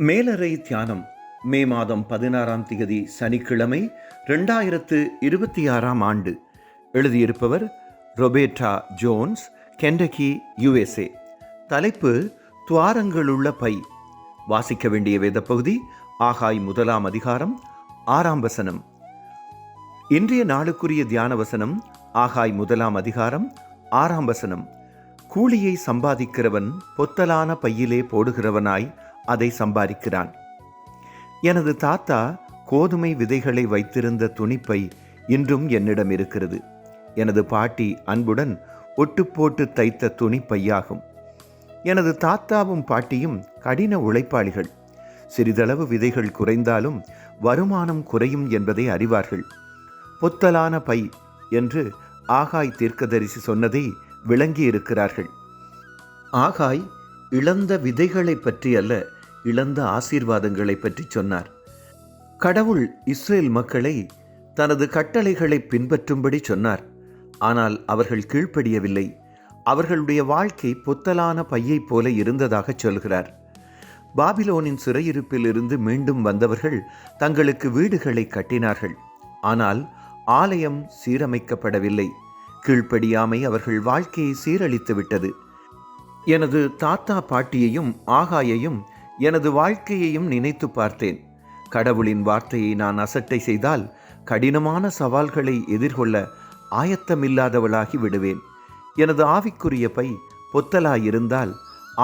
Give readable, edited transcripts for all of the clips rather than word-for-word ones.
மேலறை தியானம் மே மாதம் 16ஆம் தேதி சனிக்கிழமை 2026ஆம் ஆண்டு. எழுதியிருப்பவர் ரொபேட்டா ஜோன்ஸ், கெண்டகி, USA. தலைப்பு துவாரங்களுள்ள பை. வாசிக்க வேண்டிய வேத பகுதி ஆகாய் 1ஆம் அதிகாரம் 6ஆம் வசனம். இன்றைய நாளுக்குரிய தியான வசனம் ஆகாய் 1ஆம் அதிகாரம் 6ஆம் வசனம். கூலியை சம்பாதிக்கிறவன் பொத்தலான பையிலே போடுகிறவனாய் அதை சம்பாதிக்கிறான். எனது தாத்தா கோதுமை விதைகளை வைத்திருந்த துணிப்பை இன்றும் என்னிடம் இருக்கிறது. எனது பாட்டி அன்புடன் ஒட்டு போட்டு தைத்த துணிப்பையாகும். எனது தாத்தாவும் பாட்டியும் கடின உழைப்பாளிகள். சிறிதளவு விதைகள் குறைந்தாலும் வருமானம் குறையும் என்பதை அறிவார்கள். பொத்தலான பை என்று ஆகாய் தீர்க்கதரிசி சொன்னதை விளங்கி இருக்கிறார்கள். ஆகாய் இழந்த விதைகளை பற்றி அல்ல, இழந்த ஆசீர்வாதங்களை பற்றி சொன்னார். கடவுள் இஸ்ரேல் மக்களை தனது கட்டளைகளை பின்பற்றும்படி சொன்னார். ஆனால் அவர்கள் கீழ்ப்படியவில்லை. அவர்களுடைய வாழ்க்கை பொத்தலான பையைப் போல இருந்ததாக சொல்கிறார். பாபிலோனின் சிறையிருப்பில் இருந்து மீண்டும் வந்தவர்கள் தங்களுக்கு வீடுகளை கட்டினார்கள். ஆனால் ஆலயம் சீரமைக்கப்படவில்லை. கீழ்ப்படியாமை அவர்கள் வாழ்க்கையை சீரழித்து விட்டது. எனது தாத்தா பாட்டியையும் ஆகாயையும் எனது வாழ்க்கையையும் நினைத்து பார்த்தேன். கடவுளின் வார்த்தையை நான் அசட்டை செய்தால் கடினமான சவால்களை எதிர்கொள்ள ஆயத்தமில்லாதவளாகி விடுவேன். எனது ஆவிக்குரிய பை பொத்தலாயிருந்தால்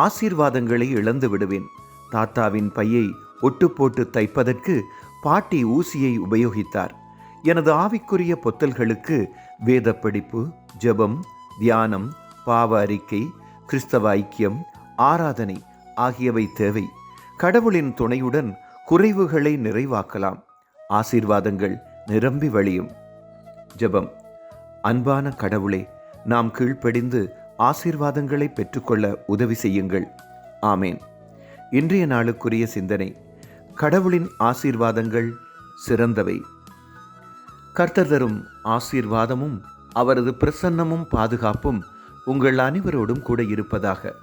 ஆசீர்வாதங்களை இழந்து விடுவேன். தாத்தாவின் பையை ஒட்டு போட்டு தைப்பதற்கு பாட்டி ஊசியை உபயோகித்தார். எனது ஆவிக்குரிய பொத்தல்களுக்கு வேத படிப்பு, ஜெபம், தியானம், பாவ அறிக்கை, கிறிஸ்தவ ஐக்கியம், ஆராதனை ஆகியவை தேவை. கடவுளின் துணையுடன் குறைவுகளை நிறைவாக்கலாம். ஆசீர்வாதங்கள் நிரம்பி வழியும். ஜெபம். அன்பான கடவுளே, நாம் கீழ்ப்படிந்து ஆசீர்வாதங்களை பெற்றுக்கொள்ள உதவி செய்யுங்கள். ஆமேன். இன்றைய நாளுக்குரிய சிந்தனை. கடவுளின் ஆசீர்வாதங்கள் சிறந்தவை. கர்த்தர் தரும் ஆசீர்வாதமும் அவரது பிரசன்னமும் பாதுகாப்பும் உங்கள் அனைவரோடும் கூட இருப்பதாக.